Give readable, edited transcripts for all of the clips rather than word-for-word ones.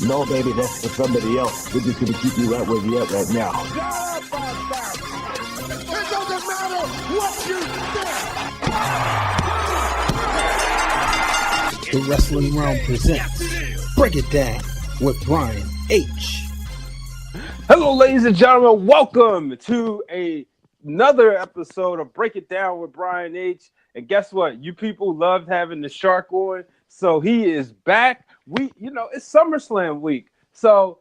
No, baby, that's for somebody else. We're just gonna keep you right where you're at right now. It doesn't matter what you think. The Wrestling Realm presents Break It Down with Brian H. Hello, ladies and gentlemen. Welcome to another episode of Break It Down with Brian H. And guess what? You people loved having the Shark on, so he is back. It's SummerSlam week, so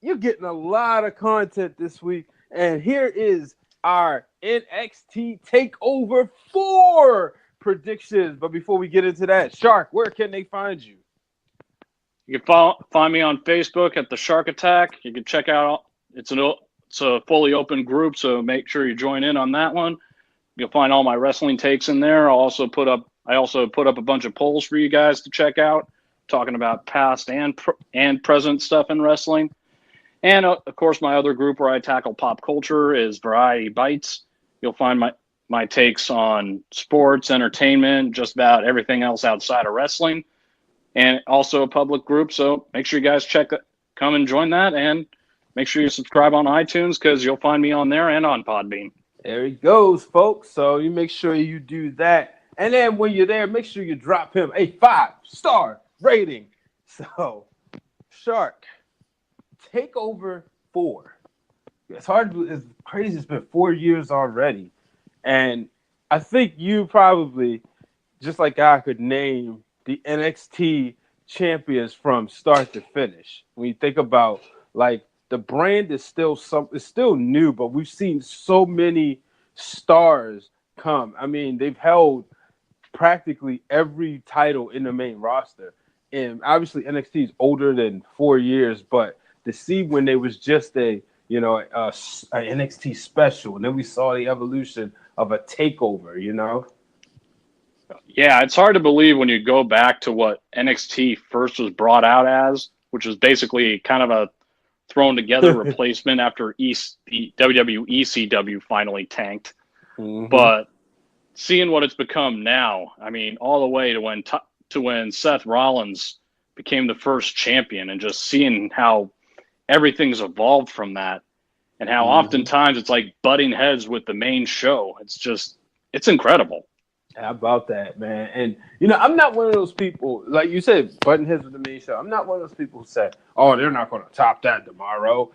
you're getting a lot of content this week. And here is our NXT Takeover 4 predictions. But before we get into that, Shark, where can they find you? You can find me on Facebook at the Shark Attack. You can check out it's a fully open group, so make sure you join in on that one. You'll find all my wrestling takes in there. I also put up a bunch of polls for you guys to check out, talking about past and present stuff in wrestling. And of course, my other group where I tackle pop culture is Variety Bites. You'll find my takes on sports, entertainment, just about everything else outside of wrestling. And also a public group, so make sure you guys come and join that, and make sure you subscribe on iTunes because you'll find me on there and on Podbean. There he goes, folks. So you make sure you do that. And then when you're there, make sure you drop him a 5-star rating. So, Shark, Takeover 4. It's crazy. It's been 4 years already. And I think you probably, just like I could name the NXT champions from start to finish. When you think about, like, the brand is still new, but we've seen so many stars come. I mean, they've held practically every title in the main roster. And obviously NXT is older than 4 years, but to see when they was just a NXT special, and then we saw the evolution of a takeover, Yeah, it's hard to believe when you go back to what NXT first was brought out as, which was basically kind of a thrown together replacement after the WWE ECW finally tanked. Mm-hmm. But seeing what it's become now, I mean, all the way to when Seth Rollins became the first champion, and just seeing how everything's evolved from that, and how oftentimes it's like butting heads with the main show. It's incredible. How about that, man? And, I'm not one of those people, like you said, button heads with the main show. I'm not one of those people who say, oh, they're not going to top that tomorrow,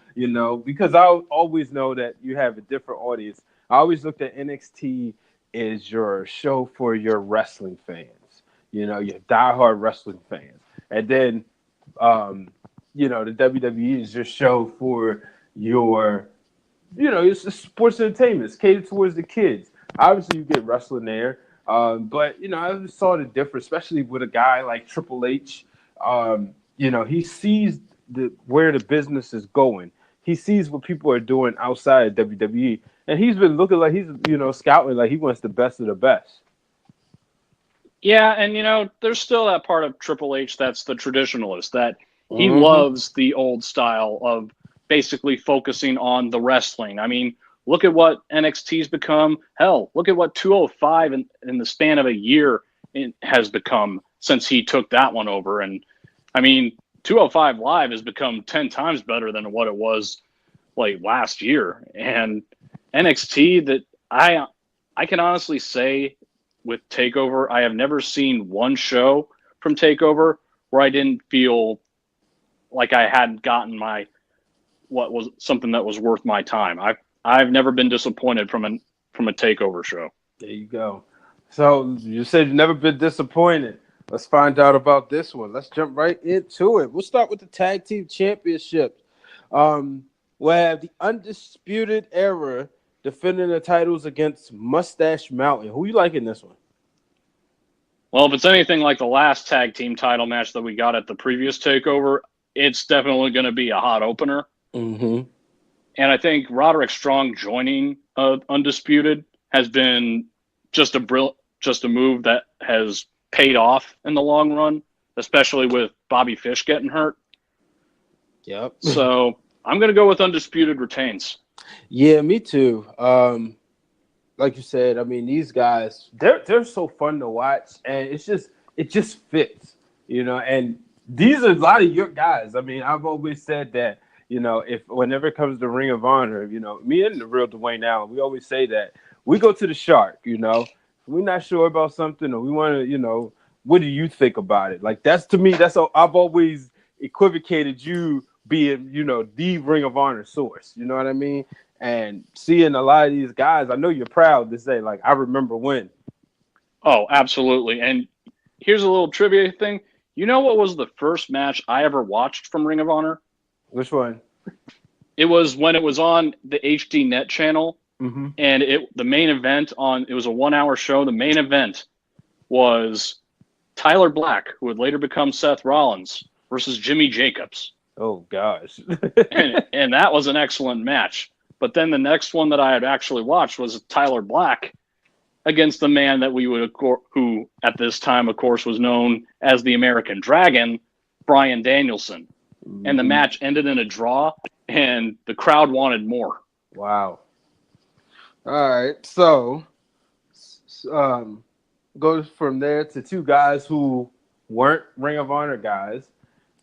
because I always know that you have a different audience. I always looked at NXT as your show for your wrestling fans, your diehard wrestling fans. And then, the WWE is your show for your, it's sports entertainment. It's catered towards the kids. Obviously, you get wrestling there. But I just saw the difference, especially with a guy like Triple H. He sees where the business is going. He sees what people are doing outside of WWE, and he's been looking like he's scouting like he wants the best of the best. Yeah, and there's still that part of Triple H that's the traditionalist, that he loves the old style of basically focusing on the wrestling. I mean, look at what NXT's become. Hell, look at what 205 in the span of a year has become since he took that one over. And, I mean, 205 Live has become 10 times better than what it was, like, last year. And NXT, that I can honestly say with TakeOver, I have never seen one show from TakeOver where I didn't feel like I hadn't gotten what was something that was worth my time. I've never been disappointed from a TakeOver show. There you go. So you said you've never been disappointed. Let's find out about this one. Let's jump right into it. We'll start with the Tag Team Championship. We'll have the Undisputed Era defending the titles against Mustache Mountain. Who you like in this one? Well, if it's anything like the last tag team title match that we got at the previous TakeOver, it's definitely going to be a hot opener. Mm-hmm. And I think Roderick Strong joining Undisputed has been just a move that has paid off in the long run, especially with Bobby Fish getting hurt. Yep. So I'm going to go with Undisputed retains. Yeah, me too. Like you said, I mean, these guys, they're so fun to watch, and it just fits, and these are a lot of your guys. I mean, I've always said that, if whenever it comes to Ring of Honor, me and the real Dwayne Allen, we always say that we go to the Shark, if we're not sure about something or we want to, what do you think about it? Like, that's, to me, that's how I've always equivocated you being, the Ring of Honor source. You know what I mean? And seeing a lot of these guys, I know you're proud to say, like, I remember when. Oh, absolutely. And here's a little trivia thing. You know what was the first match I ever watched from Ring of Honor? Which one? It was when it was on the HD Net channel, and the main event it was a 1 hour show. The main event was Tyler Black, who would later become Seth Rollins, versus Jimmy Jacobs. Oh, gosh. and that was an excellent match. But then the next one that I had actually watched was Tyler Black against the man that who at this time, of course, was known as the American Dragon, Bryan Danielson. And the match ended in a draw, and the crowd wanted more. Wow. All right. So, goes from there to two guys who weren't Ring of Honor guys,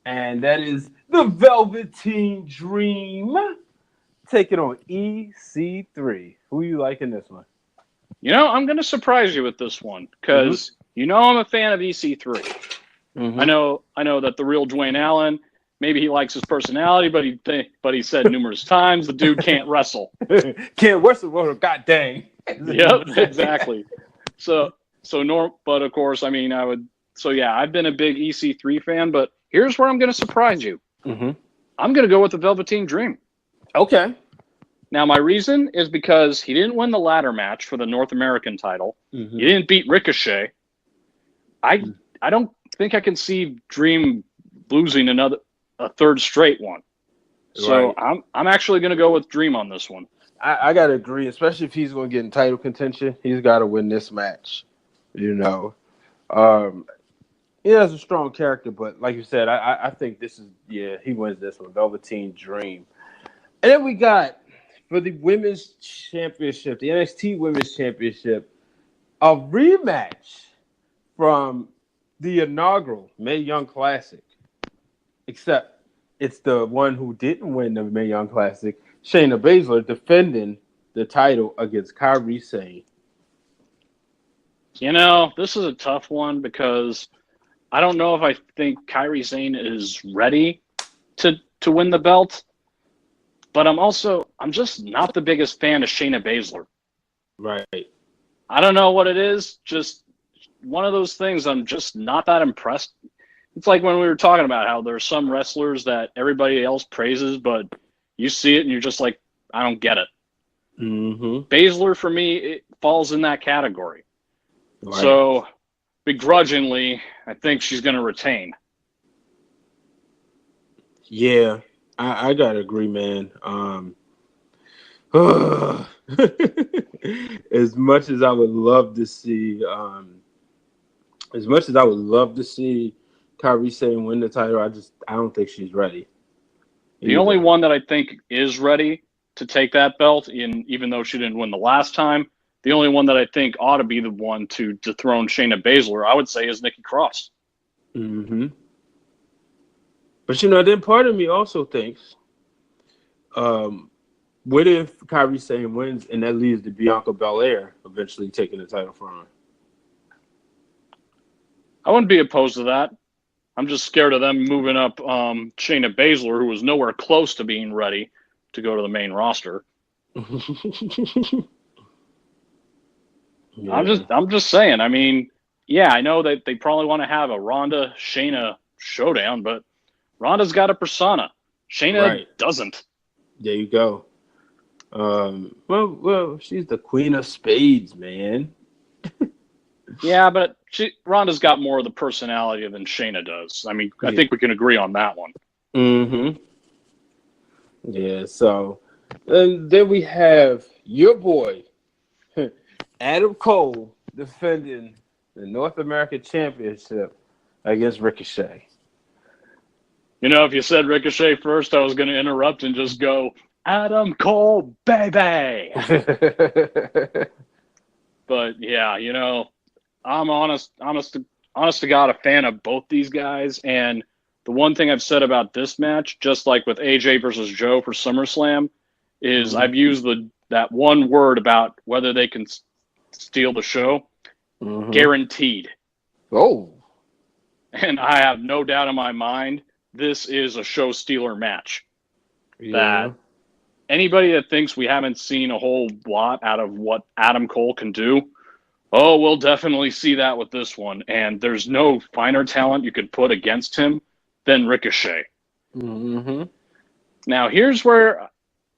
and that is the Velveteen Dream taking on EC3. Who you like in this one? I'm going to surprise you with this one because I'm a fan of EC3. I know that the real Dwayne Allen, maybe he likes his personality, but he said numerous times the dude can't wrestle. Can't wrestle, well, god dang. Yep, exactly. But of course, I mean, I've been a big EC3 fan, but here's where I'm going to surprise you. I'm going to go with the Velveteen Dream. Okay. Now, my reason is because he didn't win the ladder match for the North American title. He didn't beat Ricochet. I don't think I can see Dream losing a third straight one. So right. I'm actually going to go with Dream on this one. I got to agree, especially if he's going to get in title contention. He's got to win this match. He has a strong character, but like you said, I think this is, he wins this one, Velveteen Dream. And then we got, for the Women's Championship, the NXT Women's Championship, a rematch from the inaugural Mae Young Classic. Except it's the one who didn't win the Mae Young Classic, Shayna Baszler, defending the title against Kairi Sane. This is a tough one because I don't know if I think Kairi Sane is ready to win the belt. But I'm just not the biggest fan of Shayna Baszler. Right. I don't know what it is. Just one of those things. I'm just not that impressed. It's like when we were talking about how there's some wrestlers that everybody else praises, but you see it and you're just like, I don't get it. Baszler, for me, it falls in that category. Right. So, begrudgingly, I think she's going to retain. Yeah. I gotta agree, man. As much as I would love to see, Kairi Sane win the title, I don't think she's ready. The only one that I think is ready to take that belt, even though she didn't win the last time, the only one that I think ought to be the one to dethrone Shayna Baszler, I would say, is Nikki Cross. But then part of me also thinks, what if Kairi Sane wins and that leads to Bianca Belair eventually taking the title from her? I wouldn't be opposed to that. I'm just scared of them moving up Shayna Baszler, who was nowhere close to being ready to go to the main roster. Yeah. I'm just saying. I mean, I know that they probably want to have a Ronda Shayna showdown, but Ronda's got a persona. Shayna doesn't. There you go. Well, she's the Queen of Spades, man. Yeah, but Ronda's got more of the personality than Shayna does. I mean, I think we can agree on that one. Yeah, so and then we have your boy, Adam Cole, defending the North American Championship against Ricochet. If you said Ricochet first, I was going to interrupt and just go, Adam Cole, baby! But, I'm honest to God, a fan of both these guys. And the one thing I've said about this match, just like with AJ versus Joe for SummerSlam, is I've used that one word about whether they can steal the show. Guaranteed. Oh. And I have no doubt in my mind this is a show stealer match. That anybody that thinks we haven't seen a whole lot out of what Adam Cole can do, we'll definitely see that with this one. And there's no finer talent you could put against him than Ricochet. Now, here's where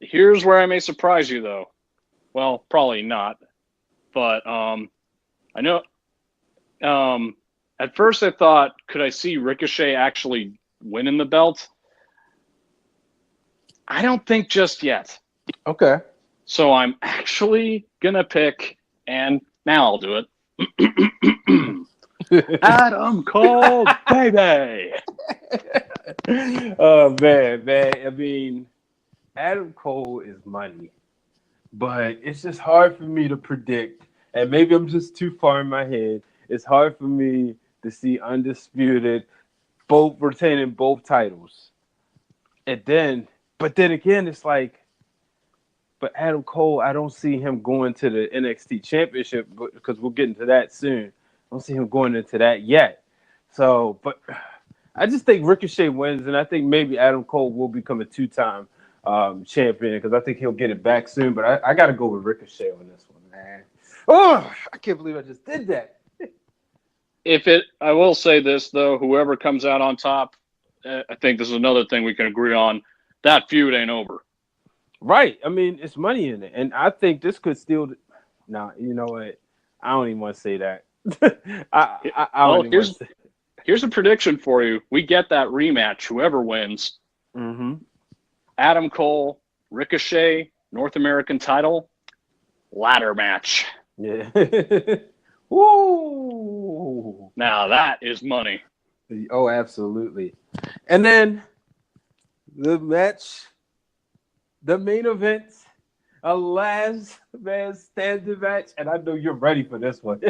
I may surprise you, though. Well, probably not. But I know at first I thought, could I see Ricochet actually winning the belt? I don't think just yet. Okay. So I'm actually going to pick, and now I'll do it. Adam Cole, baby. Oh, man. I mean, Adam Cole is money. But it's just hard for me to predict. And maybe I'm just too far in my head. It's hard for me to see Undisputed both retaining both titles. But then again, it's like, but Adam Cole, I don't see him going to the NXT Championship because we'll get into that soon. I don't see him going into that yet. So, but I just think Ricochet wins, and I think maybe Adam Cole will become a two-time champion because I think he'll get it back soon. But I got to go with Ricochet on this one, man. Oh, I can't believe I just did that. I will say this, though, whoever comes out on top, I think this is another thing we can agree on, that feud ain't over. Right. I mean, it's money in it. And I think this could still – nah, you know what? I don't even want to say that. Here's a prediction for you. We get that rematch, whoever wins. Adam Cole, Ricochet, North American title, ladder match. Yeah. Woo! Now that is money. Oh, absolutely. And then the match, the main event, a last man standing match, and I know you're ready for this one.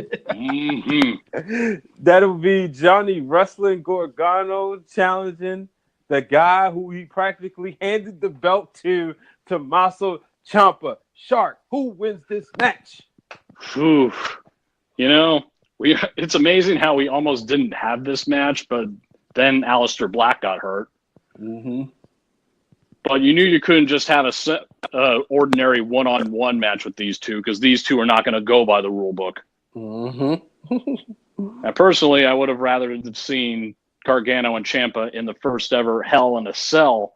That'll be Johnny Wrestling Gargano challenging the guy who he practically handed the belt to, Tommaso Ciampa. Shark, who wins this match? Oof. You know, it's amazing how we almost didn't have this match, but then Aleister Black got hurt. But you knew you couldn't just have a ordinary one-on-one match with these two because these two are not going to go by the rule book. And personally, I would have rather seen Gargano and Ciampa in the first ever Hell in a Cell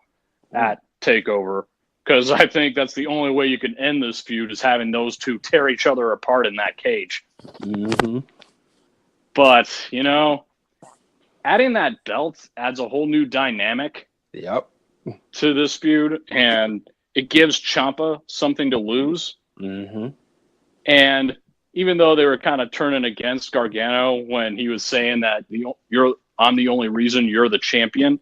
at TakeOver because I think that's the only way you can end this feud is having those two tear each other apart in that cage. But, you know, adding that belt adds a whole new dynamic to this feud, and it gives Ciampa something to lose. And even though they were kind of turning against Gargano when he was saying that I'm the only reason you're the champion,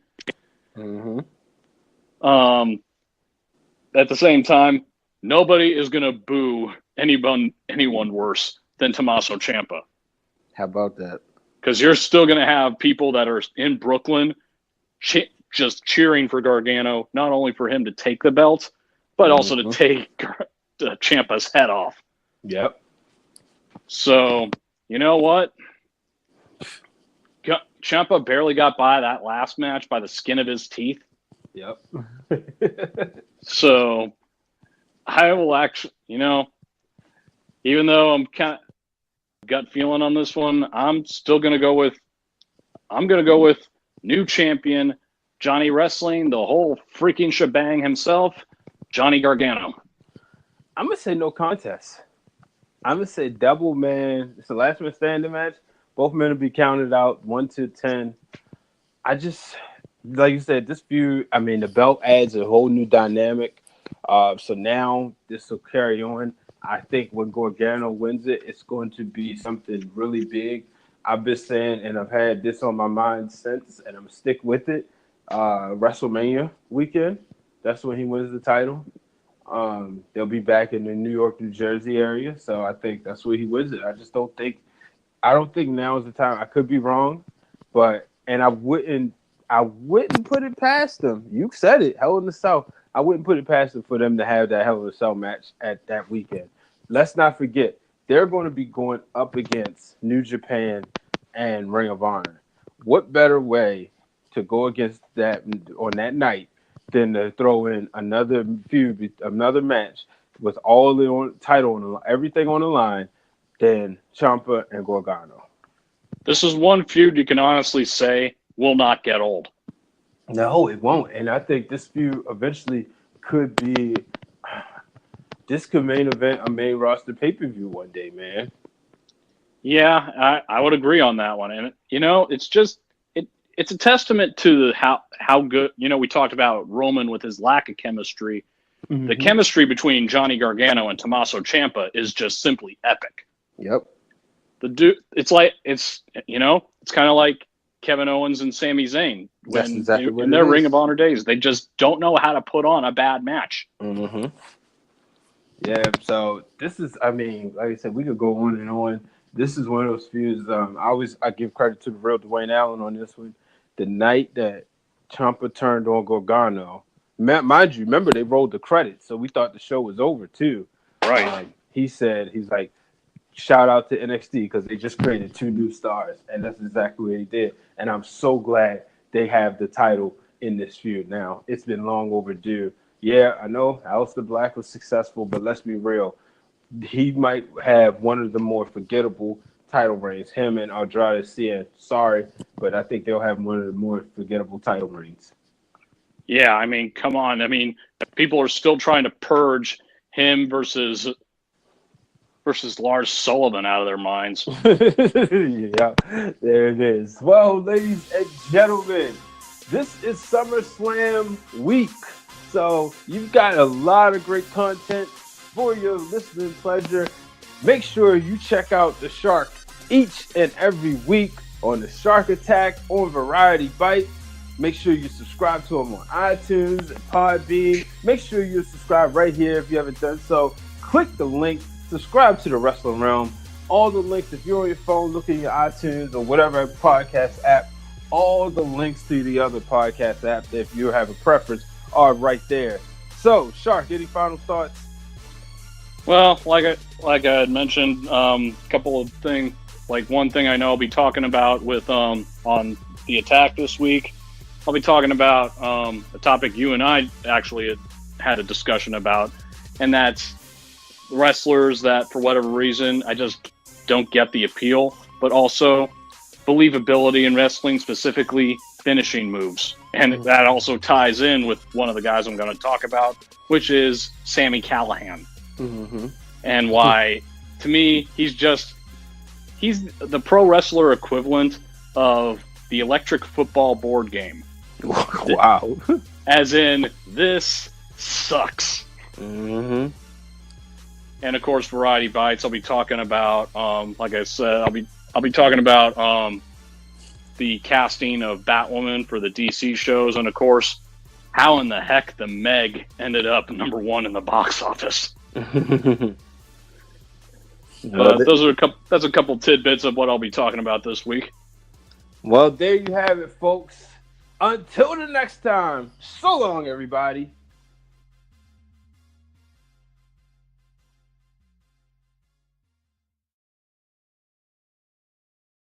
at the same time, nobody is going to boo anyone worse than Tommaso Ciampa. How about that? Because you're still going to have people that are in Brooklyn just cheering for Gargano, not only for him to take the belt, but also to take Ciampa's head off. Yep. So, you know what? Ciampa barely got by that last match by the skin of his teeth. Yep. So, I will actually, you know, even though I'm kind of gut feeling on this one, I'm going to go with new champion, Johnny Wrestling, the whole freaking shebang himself, Johnny Gargano. I'm going to say no contest. I'm going to say double man. It's the last man standing match. Both men will be counted out 1 to 10. I just, like you said, this feud, I mean, the belt adds a whole new dynamic. So now this will carry on. I think when Gargano wins it, it's going to be something really big. I've been saying, and I've had this on my mind since, and I'm going to stick with it. WrestleMania weekend, that's when he wins the title. They'll be back in the New York, New Jersey area, so I think that's where he wins it. I don't think now is the time. I could be wrong, but I I wouldn't put it past them. You said it, Hell in the Cell. I wouldn't put it past them for them to have that Hell in the Cell match at that weekend. Let's not forget, they're going to be going up against New Japan and Ring of Honor. What better way to go against that on that night than to throw in another feud, another match with all the title and everything on the line than Ciampa and Gargano? This is one feud you can honestly say will not get old. No, it won't. And I think this feud eventually could be. This could main event a main roster pay-per-view one day, man. Yeah, I would agree on that one. And it's just it's a testament to how good. We talked about Roman with his lack of chemistry. Mm-hmm. The chemistry between Johnny Gargano and Tommaso Ciampa is just simply epic. Yep. The dude, it's kind of like Kevin Owens and Sami Zayn in their Ring of Honor days. They just don't know how to put on a bad match. Mm-hmm. Yeah, so this is, like I said, we could go on and on. This is one of those feuds. I give credit to the real Dwayne Allen on this one. The night that Ciampa turned on Gargano, mind you, remember they rolled the credits, so we thought the show was over too. Right. He's like, shout out to NXT because they just created 2 new stars, and that's exactly what they did. And I'm so glad they have the title in this feud now. It's been long overdue. Yeah, I know Aleister Black was successful, but let's be real. He might have one of the more forgettable title reigns, him and Andrade Cien. Sorry, but I think they'll have one of the more forgettable title reigns. Yeah, come on. People are still trying to purge him versus Lars Sullivan out of their minds. Yeah, there it is. Well, ladies and gentlemen, this is SummerSlam week. So you've got a lot of great content for your listening pleasure. Make sure you check out the Shark each and every week on the Shark Attack on Variety Bite. Make sure you subscribe to him on iTunes and Podbean. Make sure you subscribe right here if you haven't done so. Click the link. Subscribe to the Wrestling Realm. All the links, if you're on your phone, look at your iTunes or whatever podcast app, all the links to the other podcast apps, if you have a preference, are right there. So, Shark, any final thoughts? Well, like I had mentioned, couple of things. Like one thing I know I'll be talking about with on the Attack this week. I'll be talking about a topic you and I actually had a discussion about, and that's wrestlers that, for whatever reason, I just don't get the appeal, but also believability in wrestling, specifically finishing moves. And that also ties in with one of the guys I'm going to talk about, which is Sami Callihan. Mm-hmm. And why, to me, he's the pro wrestler equivalent of the electric football board game. Wow. As in, this sucks. Mm-hmm. And of course, Variety Bites. I'll be talking about, like I said, I'll be talking about the casting of Batwoman for the DC shows, and of course, how in the heck the Meg ended up #1 in the box office. That's a couple tidbits of what I'll be talking about this week. Well, there you have it, folks. Until the next time, so long, everybody.